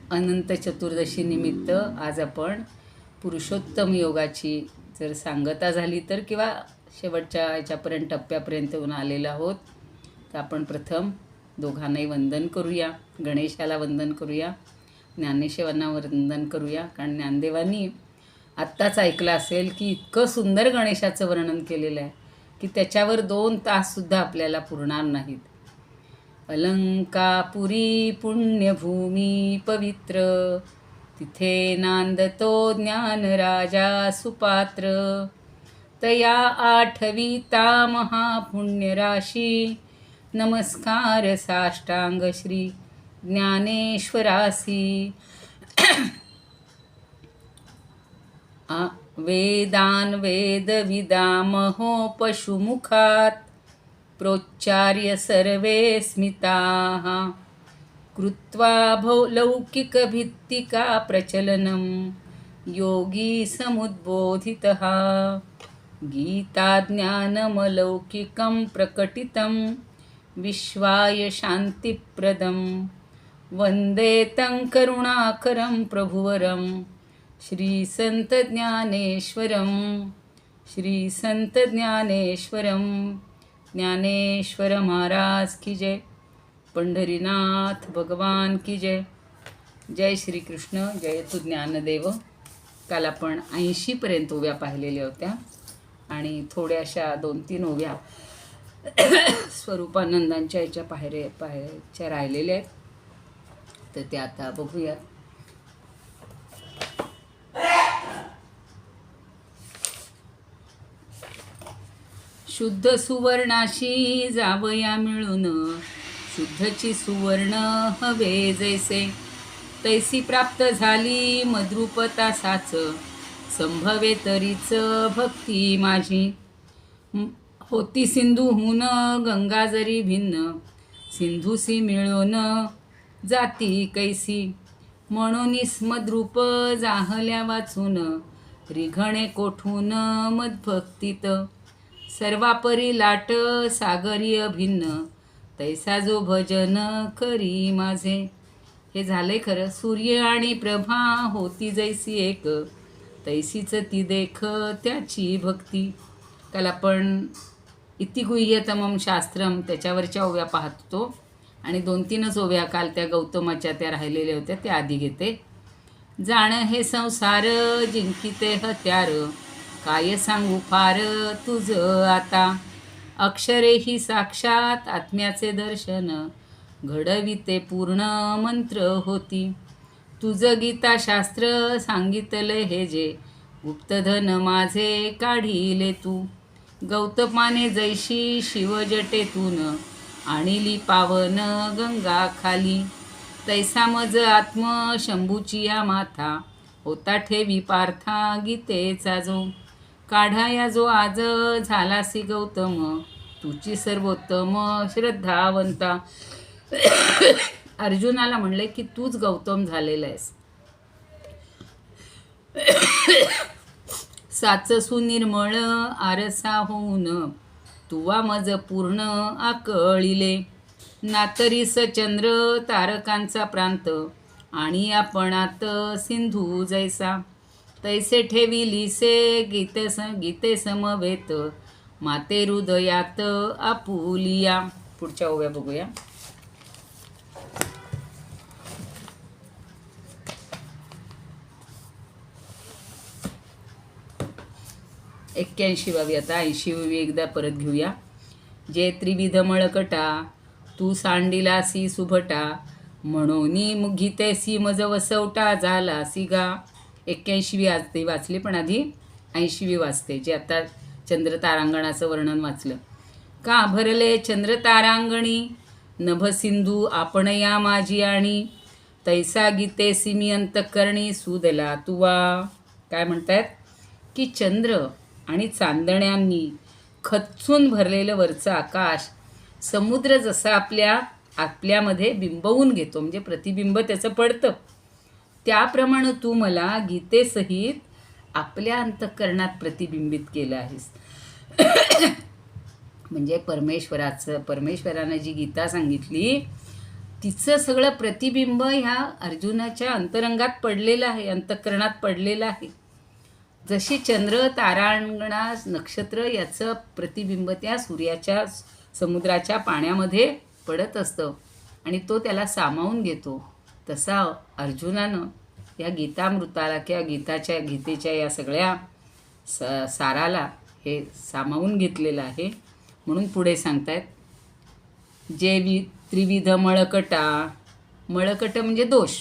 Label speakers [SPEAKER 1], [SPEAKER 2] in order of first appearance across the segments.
[SPEAKER 1] अनंत चतुर्दशी निमित्त आज आपण पुरुषोत्तम योगाची जर सांगता झाली तर किंवा शेवटच्या याच्यापर्यंत टप्प्यापर्यंत येऊन आलेलो आहोत. तर आपण प्रथम दोघांनाही वंदन करूया, गणेशाला वंदन करूया, ज्ञानेश्वरांना वंदन करूया. कारण ज्ञानदेवांनी आत्ताच ऐकलं असेल की इतकं सुंदर गणेशाचं वर्णन केलेलं आहे की त्याच्यावर 2 ताससुद्धा आपल्याला पुरणार नाहीत. अलंकापुरी पुण्यभूमी पवित्र, तिथे नांदतो ज्ञानराजा सुपात्र. तया आठविता महापुण्यराशी, नमस्कार साष्टांग श्री ज्ञानेश्वरासी. वेदान वेदविदामहो पशुमुखात, प्रोच्चार्य सर्वे स्मिताः. कृत्वा लौकिकभित्तिका प्रचलनं, योगी समुद्बोधितः. गीताज्ञानमलौकिकं प्रकटितं, विश्वाय शान्तिप्रदं. वन्दे तं करुणाकरं प्रभुवरं, श्रीसंतज्ञानेश्वरं. श्रीसंतज्ञानेश्वरं. ज्ञानेश्वर महाराज की जय. पंढरीनाथ भगवान की जय. जय श्री कृष्ण. जय तू ज्ञानदेव. काल आपण 80पर्यंत ओव्या पाहिलेल्या होत्या आणि थोड्याशा 2-3 ओव्या स्वरूपानंदांच्या याच्या पाहायच्या राहिलेल्या आहेत. तर त्या आता बघूया. शुद्ध सुवर्णाशी जावया मिळून, शुद्धची सुवर्ण हवे जैसे. तैसी प्राप्त झाली मद्रूपता साच, संभवे तरीच भक्ती माझी. होती सिंधूहून गंगा जरी भिन्न, सिंधूसी मिळून जाती कैसी. म्हणून मद्रूप जाहल्या वाचून, रिघणे कोठून मद्भक्तीत. सर्वापरी लाट सागरीय भिन्न, तैसा जो भजन करी माझे. हे झाले खरं. सूर्य आणि प्रभा होती जैसी एक, तैसीच ती देख त्याची भक्ती. काल आपण इति गुह्यतमं शास्त्रम त्याच्यावरच्या ओव्या पाहत होतो आणि 2-3च ओव्या काल त्या गौतमाच्या त्या राहिलेल्या होत्या त्या आधी घेते. जाण हे संसार जिंकिते हत्यार, काय सांगू फार तुझं आता. अक्षरे ही साक्षात आत्म्याचे दर्शन, घडविते पूर्ण मंत्र होती. तुझं गीताशास्त्र सांगितले हे जे, गुप्तधन माझे काढिले तू. गौतमाने जैशी शिवजटेतून, आणिली पावन गंगा खाली. तैसा मज आत्म शंभूची या माथा, होता ठेवी पार्था गीतेचा जो. काढाया जो आज झालासी गौतम, तुची सर्वोत्तम श्रद्धावंता. अर्जुनाला म्हणले की तूच गौतम झालेला आहेस. साच सुनिर्मळ आरसा होऊन, तुवा मज पूर्ण आकळिले. नातरीस चंद्र तारकांचा प्रांत, आणि आपणात सिंधू जैसा. तैसे ठेविलीसे गीते समवेत, माते हृदयात आपुलिया. पुढच्या ओव्या बघूया. एक्क्याऐंशी आता 80वी एकदा परत घेऊया. जे त्रिविध मळकटा, तू सांडिलासी सुभटा. म्हणूनी मुघितेसी मज वसवटा झालासी गा. 81वी आज ते वाचली पण आधी 80वी वाचते, जे आता चंद्र तारांगणाचं वर्णन वाचलं. का भरले चंद्र तारांगणी, नभसिंधू आपण या माझी आणि. तैसा गीतेसी मी अंतःकरणी सुदला तुवा. काय म्हणतायत की चंद्र आणि चांदण्यांनी खच्चून भरलेलं वरचं आकाश, समुद्र जसा आपल्यामध्ये बिंबवून घेतो, म्हणजे प्रतिबिंब त्याचं पडतं, त्याप्रमाणे तू मला गीतेसहित आपल्या अंतःकरणात प्रतिबिंबित केलं आहेस. म्हणजे परमेश्वरानं जी गीता सांगितली तिचं सगळं प्रतिबिंब ह्या अर्जुनाच्या अंतरंगात पडलेलं आहे, अंतःकरणात पडलेलं आहे. जशी चंद्र, तारांगणा, नक्षत्र याचं प्रतिबिंब त्या सूर्याच्या समुद्राच्या पाण्यामध्ये पडत असतं आणि तो त्याला सामावून घेतो, तसा अर्जुनानं या गीतामृताला किंवा गीतेच्या या सगळ्या साराला हे सामावून घेतलेलं आहे. म्हणून पुढे सांगतायत, जे त्रिविध मळकटा, मळकट म्हणजे दोष,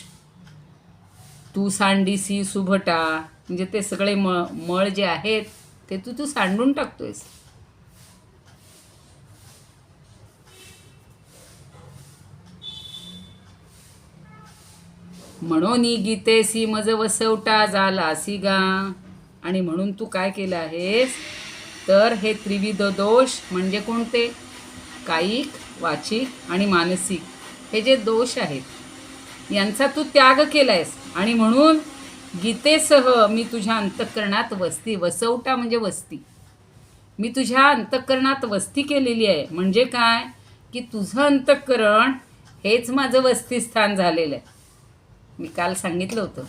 [SPEAKER 1] तू सांडीसी सुभटा म्हणजे ते सगळे मळ जे आहेत ते तू सांडून टाकतोयस. म्हणून गीतेसी मज वसवटा झालासी गा. आणि म्हणून तू काय केलं आहेस तर हे त्रिविध दोष म्हणजे कोणते, कायिक, वाचिक आणि मानसिक हे जे दोष आहेत यांचा तू त्याग केलायस. आणि म्हणून गीतेसह मी तुझ्या अंतःकरणात वस्ती, वसवटा म्हणजे वस्ती, मी तुझ्या अंतःकरणात वस्ती केलेली आहे. म्हणजे काय की तुझं अंतःकरण हेच माझं वस्तीस्थान झालेलं आहे. मी काल सांगितलं होतं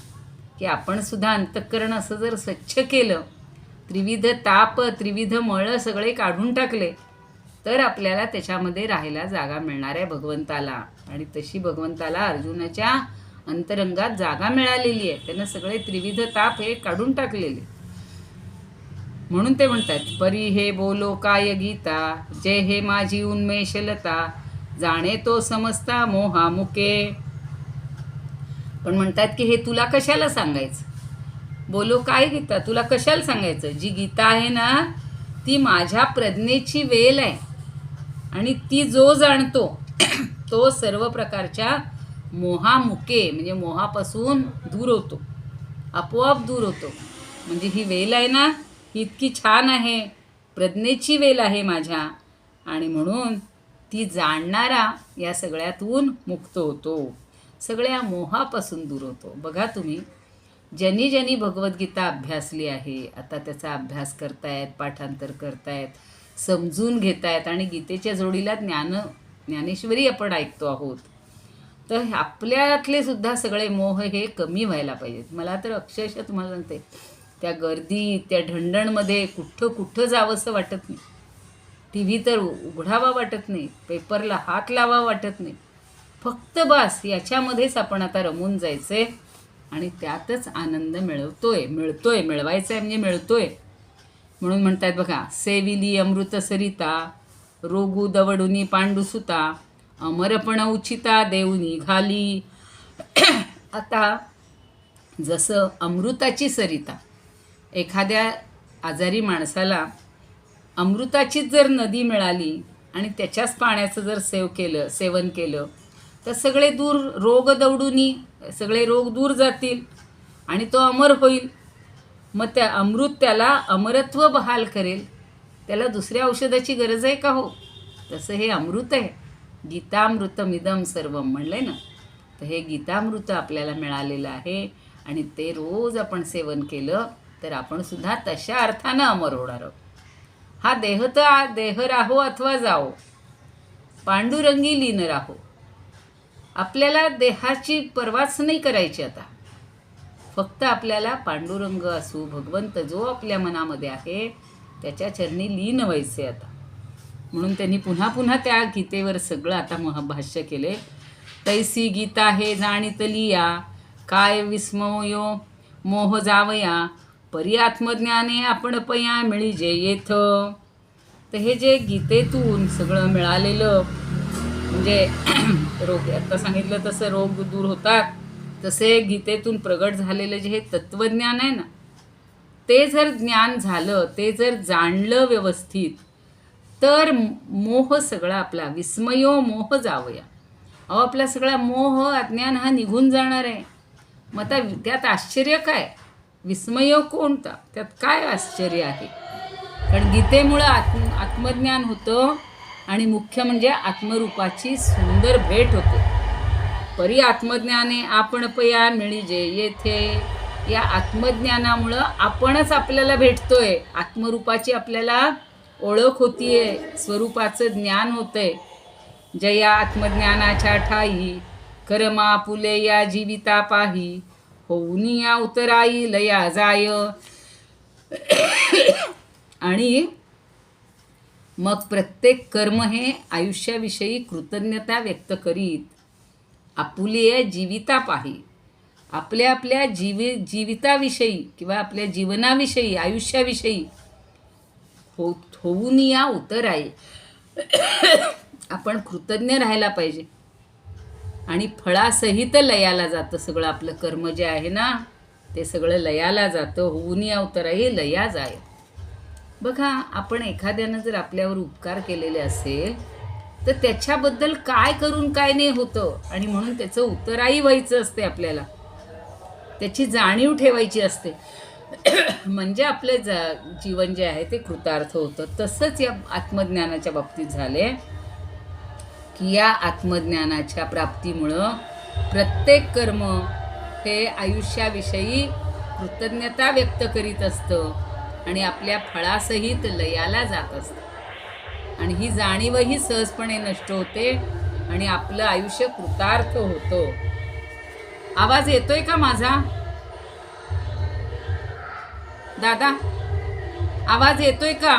[SPEAKER 1] की आपण सुद्धा अंतःकरण असं जर स्वच्छ केलं, त्रिविध ताप, त्रिविध मळ सगळे काढून टाकले, तर आपल्याला त्याच्यामध्ये राहायला जागा मिळणार आहे भगवंताला. आणि तशी भगवंताला अर्जुनाच्या अंतरंगात जागा मिळालेली आहे. त्यानं सगळे त्रिविध ताप हे काढून टाकलेले. म्हणून ते म्हणतात, परी हे बोलो काय गीता, जे हे माझी उन्मेषलता, जाणे तो समजता मोहा मुके. पण म्हणतात की हे तुला कशाला सांगायचं, बोलो काय गीता, तुला कशाला सांगायचं. जी गीता आहे ना ती माझ्या प्रज्ञेची वेल आहे आणि ती जो जाणतो तो सर्व प्रकारच्या मोहामुके म्हणजे मोहापासून दूर होतो, आपोआप दूर होतो. म्हणजे ही वेल आहे ना ही इतकी छान आहे, प्रज्ञेची वेल आहे माझ्या, आणि म्हणून ती जाणणारा या सगळ्यातून मुक्त होतो, सगळ्या मोहापासून दूर होतो. बघा तुम्ही, ज्यांनी ज्यांनी भगवद्गीता अभ्यासली आहे, आता त्याचा अभ्यास करतायत, पाठांतर करतायत, समजून घेतायत आणि गीतेच्या जोडीला ज्ञानेश्वरी आपण ऐकतो आहोत, तर आपल्यातले सुद्धा सगळे मोह हे कमी व्हायला पाहिजेत. मला तर अक्षरशः तुम्हाला सांगते, त्या गर्दीत, त्या ढणढणमध्ये कुठं जावंसं वाटत नाही, टी व्ही तर उघडावा वाटत नाही, पेपरला हात लावा वाटत नाही. फक्त बस याच्यामध्येच आपण आता रमून जायचे आणि त्यातच आनंद मिळवायचा आहे म्हणजे मिळतोय. म्हणून म्हणतात बघा, सेविली अमृत सरिता, रोगू दवडुनी पांडुसुता, अमरपण उचिता देऊनी घाली. आता जसं अमृताची सरिता, एखाद्या आजारी माणसाला अमृताचीच जर नदी मिळाली आणि त्याच्याच पाण्याचं जर सेवन केलं तर सगळे रोग दवडुनी सगळे रोग दूर जातील आणि तो अमर होईल. मग त्या अमृत त्याला अमरत्व बहाल करेल, त्याला दुसऱ्या औषधाची गरज आहे का हो. तसं हे अमृत आहे, गीतामृतमिदं सर्वम म्हणलंय ना. तर हे गीतामृत आपल्याला मिळालेलं आहे आणि ते रोज आपण सेवन केलं तर आपण सुद्धा तशा अर्थानं अमर होणार आहोत. हा देह तर देह राहो अथवा जाओ, पांडुरंगी लीन राहो. आपल्याला देहाची पर्वाच नाही करायची आता, फक्त आपल्याला पांडुरंग असू, भगवंत जो आपल्या मनामध्ये आहे त्याच्या चरणी लीन व्हायचे आता. म्हणून त्यांनी पुन्हा पुन्हा त्या गीतेवर सगळं आता भाष्य केले. तैसी गीता हे जाणितलिया, काय विस्मयो मोह जावया, परी आत्मज्ञाने आपण पया मिळी जे येथ. तर हे जे गीतेतून सगळं मिळालेलं म्हणजे रोग, आता सांगितलं तसं रोग दूर होतात, तसे गीतेतून प्रगट झालेलं जे हे तत्त्वज्ञान आहे ना, ते जर ज्ञान झालं, ते जर जाणलं व्यवस्थित, तर मोह सगळा आपला विस्मयो मोह जावया. अहो आपला सगळा मोह अज्ञान हा निघून जाणार आहे. मग आता त्यात आश्चर्य काय, विस्मय कोणता, त्यात काय आश्चर्य आहे. कारण गीतेमुळं आत्मज्ञान होतं आणि मुख्य म्हणजे आत्मरूपाची सुंदर भेट होते. परी आत्मज्ञाने आपण पया मिळी जे येथे. या आत्मज्ञानामुळं आपणच आपल्याला भेटतोय, आत्मरूपाची आपल्याला ओळख होतीये, स्वरूपाचं ज्ञान होतंय. जया आत्मज्ञानाच्या ठाई कर्मा पुले या जीविता पाही, होऊन या उतराई लया जाय. आणि मग प्रत्येक कर्म हे आयुष्याविषयी कृतज्ञता व्यक्त करीत आपुले जीविता पाही, आपल्या आपल्या जीविताविषयी किंवा आपल्या जीवनाविषयी आयुष्याविषयी होऊन या उतराई. आपण कृतज्ञ राहायला पाहिजे. आणि फळासहित लयाला जातं सगळं आपलं कर्म जे आहे ना, ते सगळं लयाला जातं. होऊन या उतराई लया जाय. बघा, आपण एखाद्यानं जर आपल्यावर उपकार केलेले असेल तर त्याच्याबद्दल काय करून काय नाही होतं, आणि म्हणून त्याचं उत्तराई व्हायचं असते. आपल्याला त्याची जाणीव ठेवायची असते. म्हणजे आपले जीवन जे आहे ते कृतार्थ होतं. तसंच या आत्मज्ञानाच्या बाबतीत झाले की या आत्मज्ञानाच्या प्राप्तीमुळं प्रत्येक कर्म हे आयुष्याविषयी कृतज्ञता व्यक्त करीत असतं आणि आपल्या फळासहित लयाला जात असतं. आणि ही जाणीवही सहजपणे नष्ट होते आणि आपलं आयुष्य कृतार्थ होतं. आवाज येतोय का माझा दादा? आवाज येतोय का?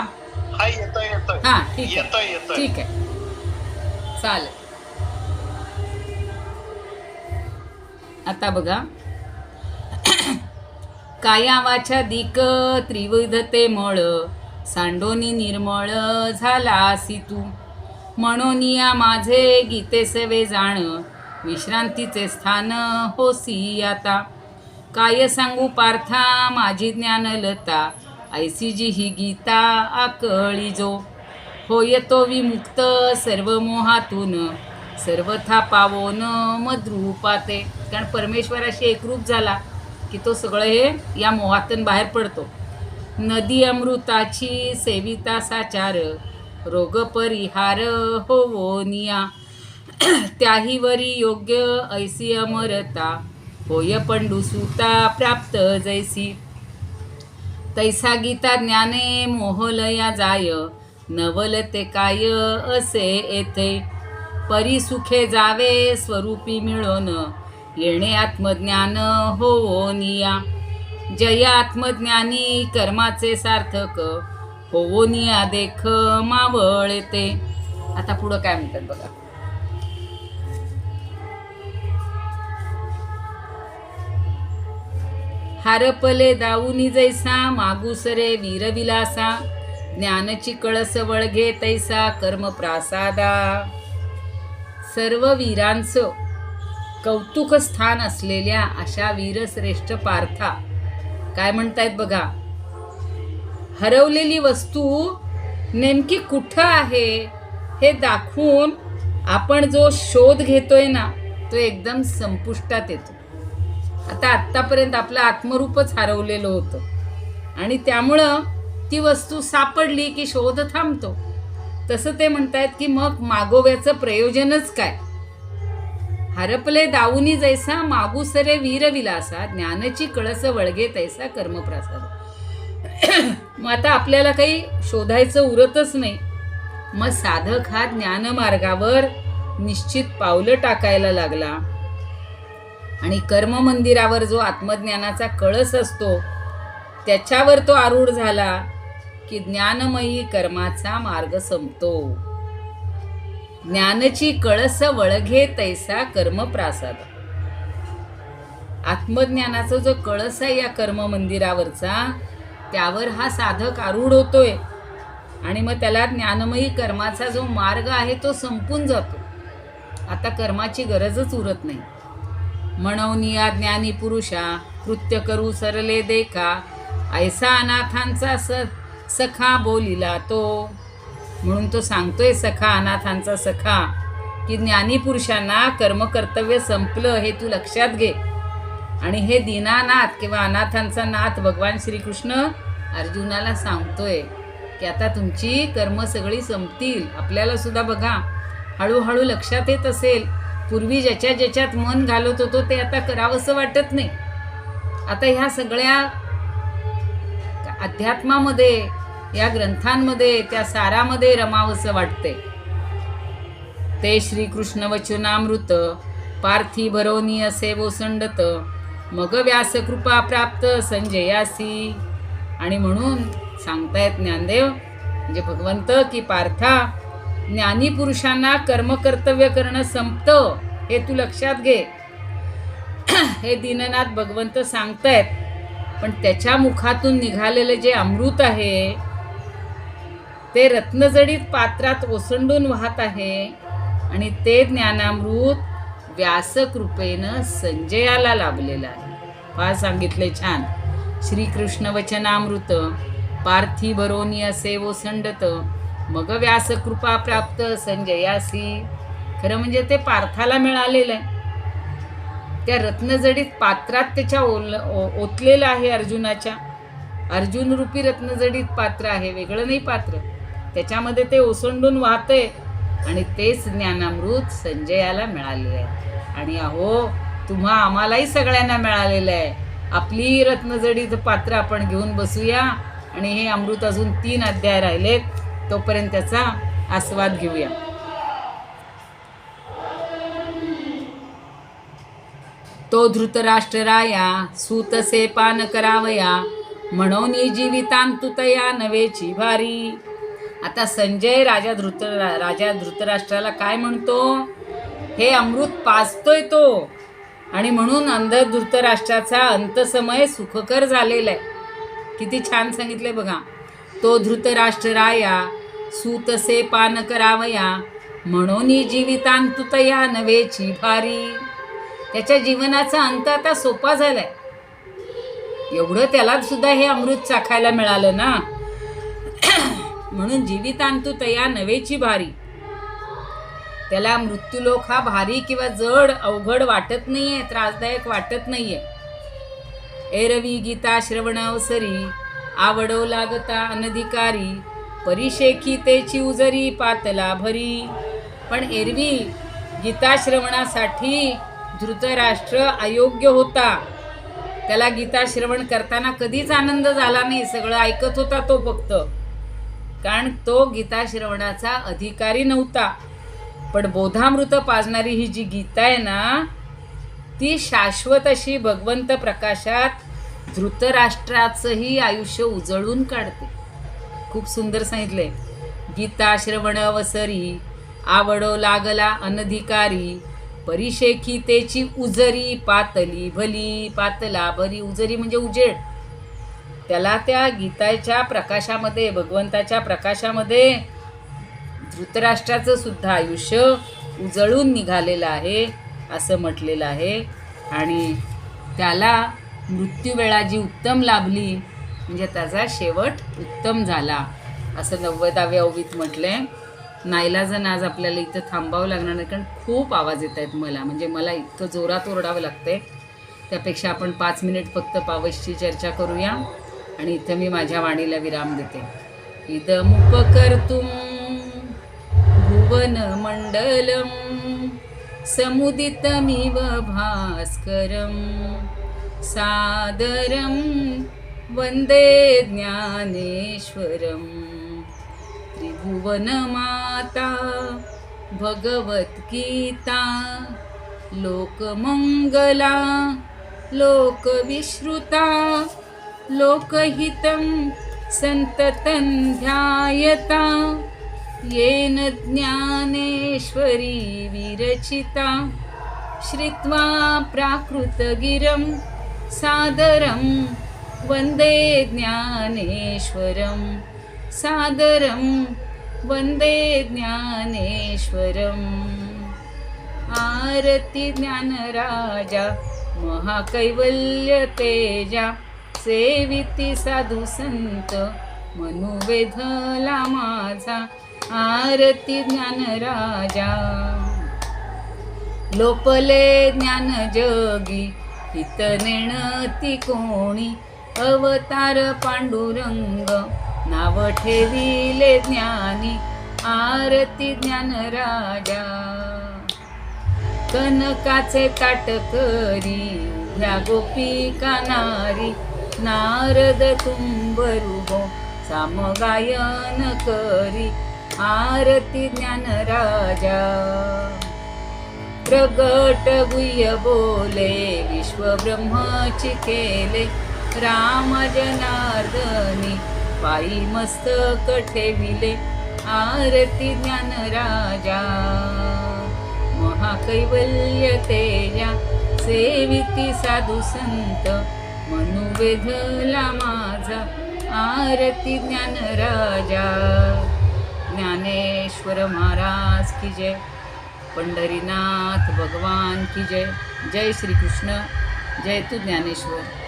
[SPEAKER 2] हा, येतोय.
[SPEAKER 1] हा, ठीक आहे, ठीक आहे, चालेल. आता बघा, काया वाचा दिक त्रिविधते मळ, सांडोनी निर्मळ झालासी तू. म्हणून या माझे गीते सवे जाण, विश्रांतीचे स्थान होसी आता. काय सांगू पार्था माझी ज्ञानलता, ऐसी जी ही गीता आकळी जो. होय तो विमुक्त सर्व मोहातून, सर्वथा पावोन मद्रूपाते. कारण परमेश्वराशी एकरूप झाला की तो सगळं हे या मोहातून बाहेर पडतो. नदी अमृताची सेविता साचार, रोग परिहार होवो निया. त्याहीवरी योग्य ऐसी अमरता, होय पंडुसुता प्राप्त जैसी. तैसा गीता ज्ञाने मोहलया जाय, नवलते काय असे येथे. परिसुखे जावे स्वरूपी मिळून, येणे आत्मज्ञान होवो निया. जय आत्मज्ञानी कर्माचे सार्थक, होवो निया देख मावळते. आता पुढं काय म्हणतात बघा. हारपले दाऊनी जैसा, मागुसरे वीरविलासा. ज्ञानची कळस वळघे तैसा कर्म प्रासादा. सर्व वीरांचं कौतुक स्थान असलेल्या अशा वीरश्रेष्ठ पार्था काय म्हणतायत बघा. हरवलेली वस्तू नेमकी कुठं आहे हे दाखवून आपण जो शोध घेतोय ना, तो एकदम संपुष्टात येतो. आता आत्तापर्यंत आपलं आत्मरूपच हरवलेलं होतं आणि त्यामुळं ती वस्तू सापडली की शोध थांबतो. तसं ते म्हणतायत की मग मागोव्याचं प्रयोजनच काय. हरपले दाऊनी जैसा, मागुसरे वीरविलासा. ज्ञानाची कळस वळगे तैसा कर्मप्रसाद. मग आता आपल्याला काही शोधायचं उरतच नाही. मग साधक हा ज्ञानमार्गावर निश्चित पावलं टाकायला लागला आणि कर्ममंदिरावर जो आत्मज्ञानाचा कळस असतो त्याच्यावर तो आरूढ झाला की ज्ञानमयी कर्माचा मार्ग संपतो. ज्ञानची कळस वळघे तैसा कर्मप्रासाद. आत्मज्ञानाचा जो कळस आहे या कर्ममंदिरावरचा, त्यावर हा साधक आरूढ होतोय आणि मग त्याला ज्ञानमयी कर्माचा जो मार्ग आहे तो संपून जातो. आता कर्माची गरजच उरत नाही. म्हणून या ज्ञानी पुरुषा, कृत्य करू सरले देखा. ऐसा अनाथांचा सखा बोलिला तो. म्हणून तो सांगतोय सखा, अनाथांचा सखा, की ज्ञानी पुरुषांना कर्मकर्तव्य संपलं हे तू लक्षात घे. आणि हे दीनानाथ किंवा अनाथांचा नाथ भगवान श्रीकृष्ण अर्जुनाला सांगतोय की आता तुमची कर्म सगळी संपतील. आपल्याला सुद्धा बघा हळूहळू लक्षात येत असेल, पूर्वी ज्याच्यात मन घालत होतो ते आता करावंसं वाटत नाही. आता ह्या सगळ्या अध्यात्मामध्ये, या ग्रंथांमध्ये, त्या सारामध्ये रमावंसं वाटते. ते श्रीकृष्ण वचनामृत पार्थी भरोनी असे ओसंडत, मग व्यास कृपा प्राप्त संजयासी. आणि म्हणून सांगतायत ज्ञानदेव म्हणजे भगवंत की पार्था, ज्ञानी पुरुषांना कर्मकर्तव्य करणं संपतं हे तू लक्षात घे. हे दीननाथ भगवंत सांगतायत. पण त्याच्या मुखातून निघालेलं जे अमृत आहे ते रत्नजडीत पात्रात ओसंडून वाहत आहे. आणि ते ज्ञानामृत व्यासकृपेनं संजयाला लाभलेलं आहे. फार सांगितले छान. श्रीकृष्ण वचनामृत पार्थी भरोनी असे ओसंडत, मग व्यासकृपा प्राप्त संजयासी. खरं म्हणजे ते पार्थाला मिळालेलं आहे. त्या रत्नजडीत पात्रात त्याच्या ओतलेलं आहे अर्जुनाच्या. अर्जुन रूपी रत्नजडीत पात्र आहे, वेगळं नाही पात्र. त्याच्यामध्ये ते ओसंडून वाहतंय आणि तेच ज्ञानामृत संजयाला मिळालेलं आहे. आणि अहो तुम्हा आम्हालाही सगळ्यांना मिळालेलं आहे. आपली रत्नजडीत पात्र आपण घेऊन बसूया आणि हे अमृत अजून 3 अध्याय राहिलेत, तोपर्यंत त्याचा आस्वाद घेऊया. तो धृतराष्ट्रराया सूतसे पान करावया, म्हणोनी जीवितांतुतया नवेची भारी. आता संजय राजा धृतराष्ट्राला काय म्हणतो? हे अमृत पाजतोय तो. आणि म्हणून अंध धृतराष्ट्राचा अंतसमय सुखकर झालेला आहे. किती छान सांगितलंय बघा. तो धृतराष्ट्रराया सूतसे पान करावया, म्हणोनी जीवितांतुतया नवेची भारी. त्याच्या जीवनाचा अंत आता सोपा झालाय. एवढं त्याला सुद्धा हे अमृत चाखायला मिळालं ना. म्हणून जीवितांतुतया नवेची भारी. त्याला मृत्यूलोक हा भारी किंवा जड अवघड वाटत नाहीये, त्रासदायक वाटत नाहीये. एरवी गीता श्रवण अवसरी, आवडो लागता अनधिकारी, परिशेखी तेची उजरी पातला भरी. पण एरवी गीता श्रवणासाठी धृतराष्ट्र अयोग्य होता. त्याला गीता श्रवण करताना कधीच आनंद झाला नाही. सगळं ऐकत होता तो फक्त, कारण तो गीता श्रवणाचा अधिकारी नव्हता. पण बोधामृत पाजणारी ही जी गीता आहे ना, ती शाश्वत अशी भगवंत प्रकाशात धृतराष्ट्राचंही आयुष्य उजळून काढते. खूप सुंदर सांगितलंय. गीता श्रवण अवसरी, आवडो लागला अनधिकारी, परिशेखी तेची उजरी पातली भली. पातला भरी, उजरी म्हणजे उजेड. त्याला त्या गीताच्या प्रकाशामध्ये, भगवंताच्या प्रकाशामध्ये धृतराष्ट्राचं सुद्धा आयुष्य उजळून निघालेलं आहे असं म्हटलेलं आहे. आणि त्याला मृत्यूवेळा जी उत्तम लाभली म्हणजे त्याचा शेवट उत्तम झाला असं 90व्या ओवीत म्हटलंय. नाईलाजानं आज आपल्याला इथं थांबावं लागणार नाही, कारण खूप आवाज येत आहेत मला. म्हणजे मला इतकं जोरात ओरडावं लागतंय. त्यापेक्षा आपण 5 मिनिट फक्त पावसची चर्चा करूया आणि इथं मी माझ्या वाणीला विराम देते. इदमुपकर्तुं भुवन मंडलम समुदितमिव भास्करम, सादरम वंदे ज्ञानेश्वरम. त्रिभुवन माता भगवद्गीता, लोकमंगला लोकविश्रुता, लोकहितं संततं ध्यायता, येन ज्ञानेश्वरी विरचिता. श्रुत्वा प्राकृतगिरं सादरं वन्दे ज्ञानेश्वरं, सादरं वन्दे ज्ञानेश्वरम्. आरती ज्ञानराजा महाकैवल्य तेजा, सेविती साधू संत मनुवेधला माझा. आरती ज्ञानराजा. लोपले ज्ञान जगी हित नेणती कोणी, अवतार पांडुरंग नाव ठेविले ज्ञानी. आरती ज्ञानराजा. कनकाचे ताटकरी ह्या गोपिका नारी, नारद तुंबरुहो सामगायन करी. आरती ज्ञानराजा. प्रगट गुह्य बोले विश्व ब्रह्मची केले राम जनार्दनी पायी मस्तक ठेविले आरती ज्ञान राजा महाकैवल्य तेजा सेविती साधू संत मनुवेधला माझा आरती ज्ञान राजा ज्ञानेश्वर महाराज की जय पंढरीनाथ भगवान की जय जय श्री कृष्ण जय तू ज्ञानेश्वर।